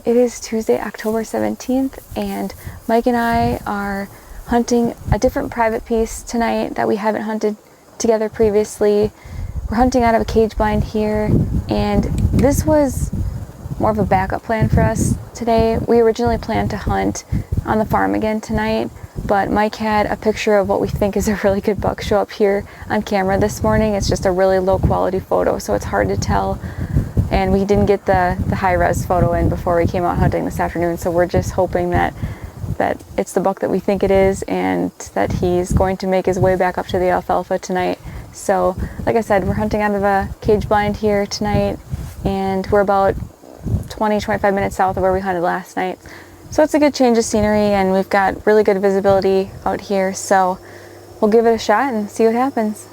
It is Tuesday, October 17th, and Mike and I are hunting a different private piece tonight that we haven't hunted together previously. We're hunting out of a cage blind here, and this was more of a backup plan for us today. We originally planned to hunt on the farm again tonight, but Mike had a picture of what we think is a really good buck show up here on camera this morning. It's just a really low quality photo, so it's hard to tell. And we didn't get the high-res photo in before we came out hunting this afternoon, so we're just hoping that it's the buck that we think it is and that he's going to make his way back up to the alfalfa tonight. So, like I said, we're hunting out of a cage blind here tonight, and we're about 20-25 minutes south of where we hunted last night. So it's a good change of scenery, and we've got really good visibility out here, so we'll give it a shot and see what happens.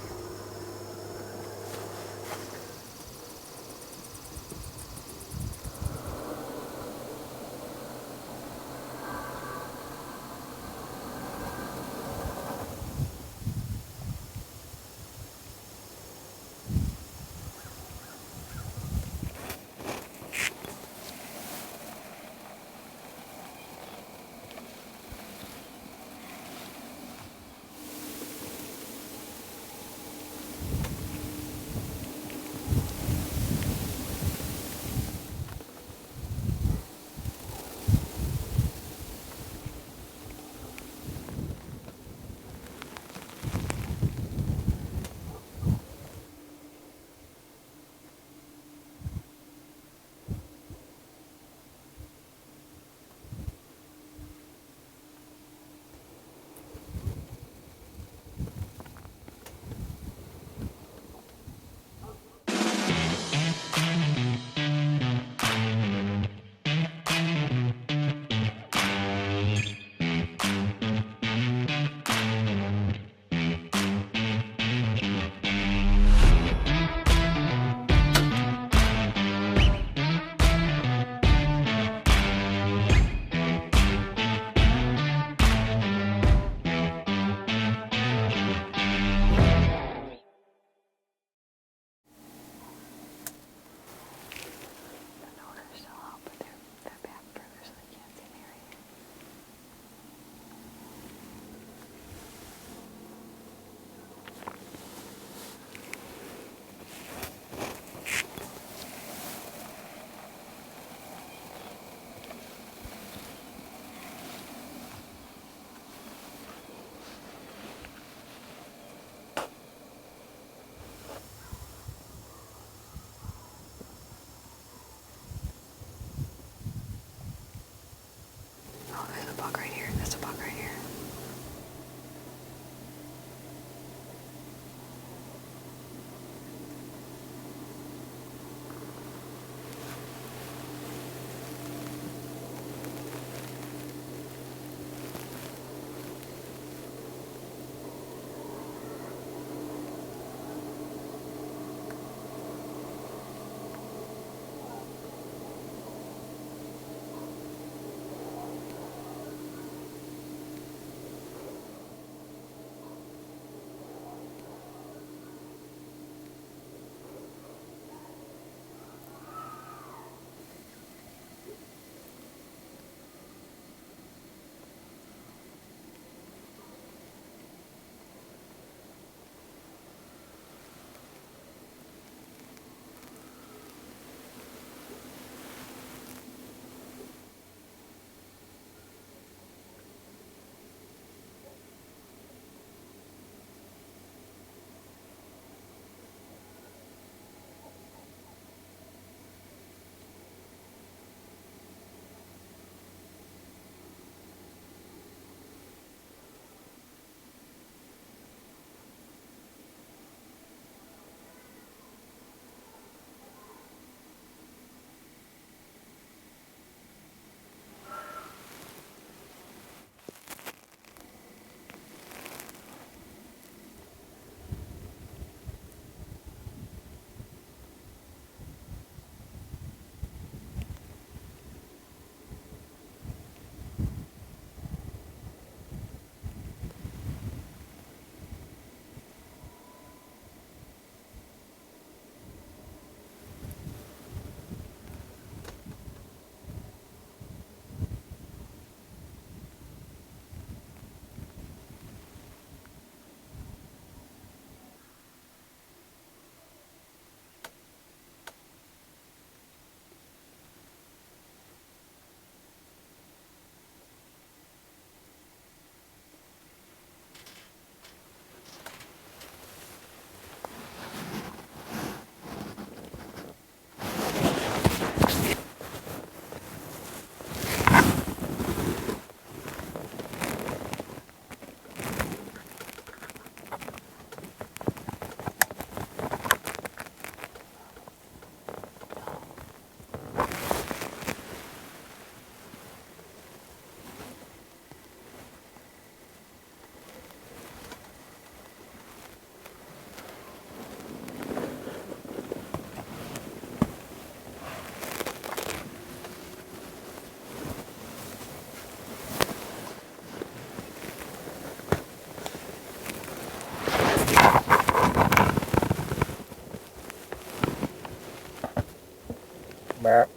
Bap.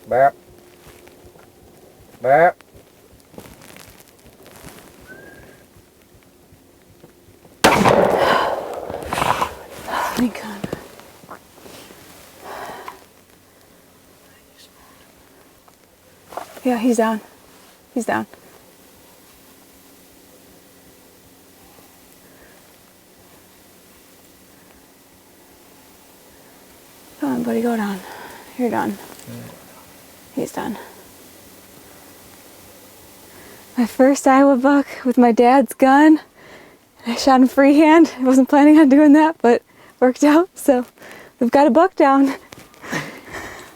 Bap. Bap. Thank God. Yeah, he's down. He's down. Come on, buddy, go down. You're done. He's done. My first Iowa buck with my dad's gun. I shot him freehand. I wasn't planning on doing that, but worked out. So we've got a buck down.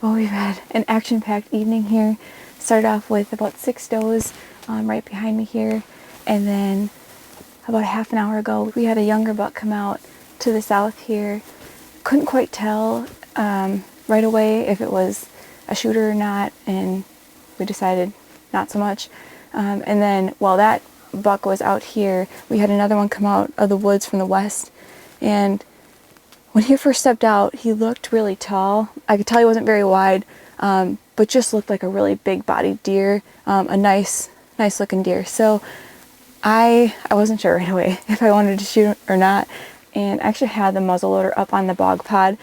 Well, we've had an action-packed evening here. Started off with about 6 does right behind me here. And then about a half an hour ago, we had a younger buck come out to the south here. Couldn't quite tell right away if it was a shooter or not, and we decided not so much. And then while that buck was out here, we had another one come out of the woods from the west. And when he first stepped out, he looked really tall. I could tell he wasn't very wide, but just looked like a really big-bodied deer, a nice looking deer. So I wasn't sure right away if I wanted to shoot or not, and I actually had the muzzleloader up on the bog pod,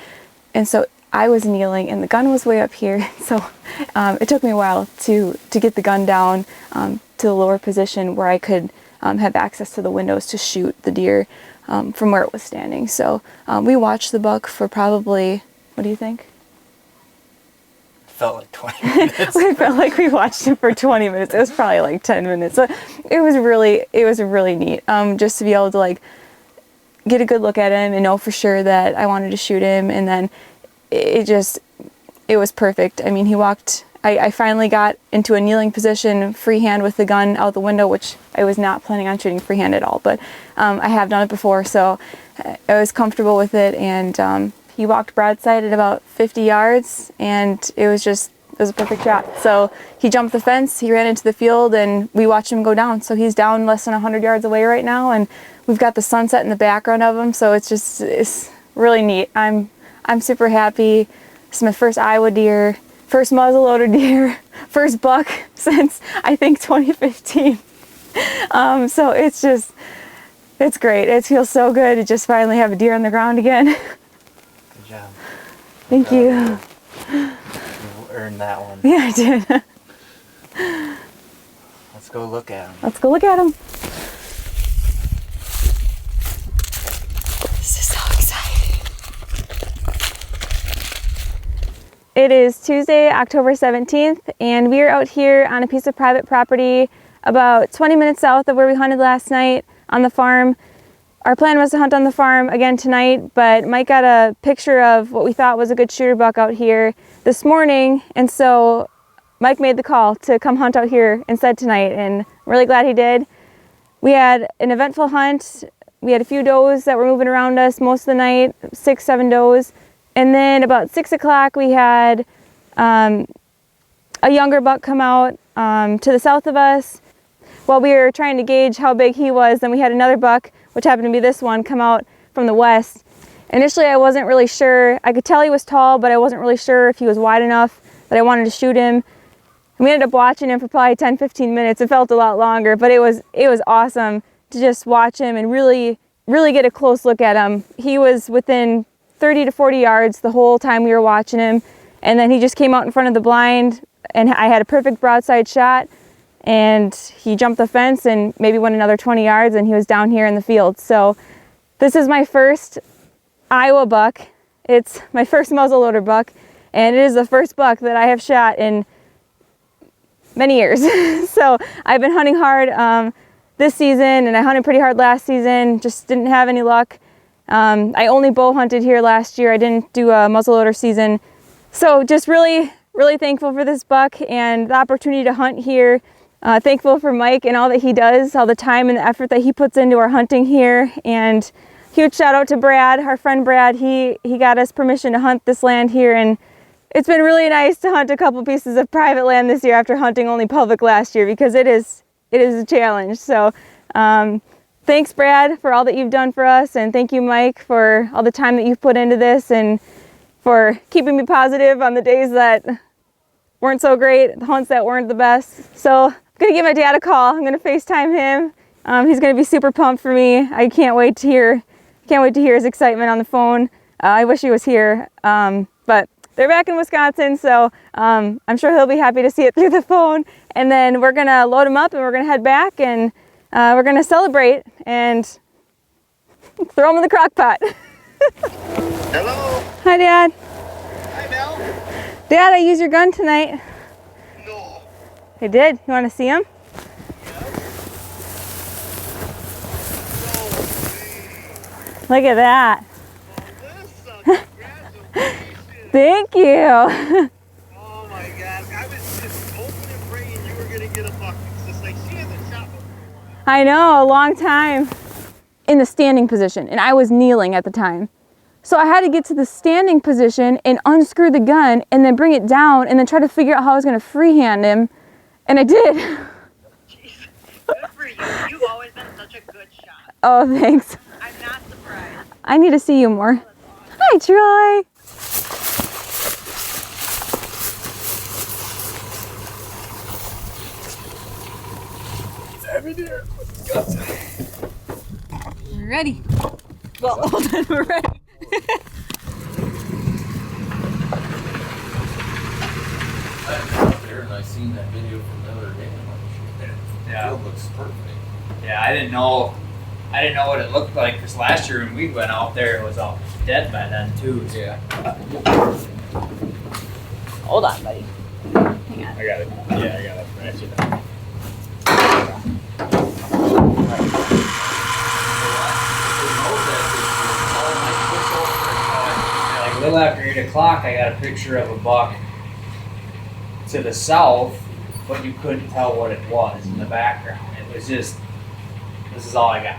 and so I was kneeling and the gun was way up here. So it took me a while to get the gun down to the lower position where I could have access to the windows to shoot the deer from where it was standing. So we watched the buck for probably, what do you think? Felt like 20 minutes. We felt like we watched him for 20 minutes. It was probably like 10 minutes. So it was really neat just to be able to like get a good look at him and know for sure that I wanted to shoot him. And then it was perfect. I mean, he walked, I finally got into a kneeling position freehand with the gun out the window, which I was not planning on shooting freehand at all, but I have done it before, so I was comfortable with it. And he walked broadside at about 50 yards, and it was a perfect shot. So he jumped the fence, he ran into the field, and we watched him go down. So he's down less than 100 yards away right now, and we've got the sunset in the background of him, so it's really neat. I'm super happy. This is my first Iowa deer, first muzzleloader deer, first buck since I think 2015. So it's great. It feels so good to just finally have a deer on the ground again. Good job. Thank you. You earned that one. Yeah, I did. Let's go look at him. Let's go look at him. This is so exciting. It is Tuesday, October 17th, and we are out here on a piece of private property about 20 minutes south of where we hunted last night on the farm. Our plan was to hunt on the farm again tonight, but Mike got a picture of what we thought was a good shooter buck out here this morning, and so Mike made the call to come hunt out here instead tonight, and I'm really glad he did. We had an eventful hunt. We had a few does that were moving around us most of the night, 6, 7 does. And then about 6 o'clock, we had a younger buck come out to the south of us. While we were trying to gauge how big he was, then we had another buck, which happened to be this one, come out from the west. Initially, I wasn't really sure. I could tell he was tall, but I wasn't really sure if he was wide enough that I wanted to shoot him. And we ended up watching him for probably 10, 15 minutes. It felt a lot longer, but it was awesome to just watch him and really get a close look at him. He was within 30 to 40 yards the whole time we were watching him, and then he just came out in front of the blind, and I had a perfect broadside shot, and he jumped the fence and maybe went another 20 yards, and he was down here in the field. So this is my first Iowa buck. It's my first muzzleloader buck, and it is the first buck that I have shot in many years. So I've been hunting hard this season, and I hunted pretty hard last season, just didn't have any luck. I only bow hunted here last year. I didn't do a muzzleloader season. So just really thankful for this buck and the opportunity to hunt here. Thankful for Mike and all that he does, all the time and the effort that he puts into our hunting here. And huge shout out to Brad, our friend Brad. He got us permission to hunt this land here, and it's been really nice to hunt a couple pieces of private land this year after hunting only public last year, because it is a challenge. So thanks, Brad, for all that you've done for us, and thank you, Mike, for all the time that you've put into this and for keeping me positive on the days that weren't so great, the hunts that weren't the best. So I'm gonna give my dad a call. I'm gonna FaceTime him. He's gonna be super pumped for me. I can't wait to hear his excitement on the phone. I wish he was here, but they're back in Wisconsin, so I'm sure he'll be happy to see it through the phone. And then we're gonna load him up and we're gonna head back and we're gonna celebrate and throw him in the crock pot. Hello? Hi, Dad. Hi, Mel. Dad, I used your gun tonight. No. I did. You want to see him? Look at that. Melissa, congratulations. Thank you. Oh my God. I was just hoping and praying you were going to get a buck. It's just like she hasn't shot before. I know, a long time. In the standing position, and I was kneeling at the time. So I had to get to the standing position and unscrew the gun and then bring it down and then try to figure out how I was going to freehand him. And I did. Jeez. Good for you. You've always been such a good shot. Oh, thanks. I'm not surprised. I need to see you more. Hi, Troy. We're ready. Well, hold on, we're ready. I was out there and I seen that video from the other day. And the Yeah. field looks perfect. Yeah, I didn't know what it looked like because last year when we went out there, it was all dead by then too. Yeah. Hold on, buddy. Hang on. I got it. Yeah, I got it. Right, you know. Like a little after 8 o'clock, I got a picture of a buck to the south, but you couldn't tell what it was in the background. It was just, this is all I got.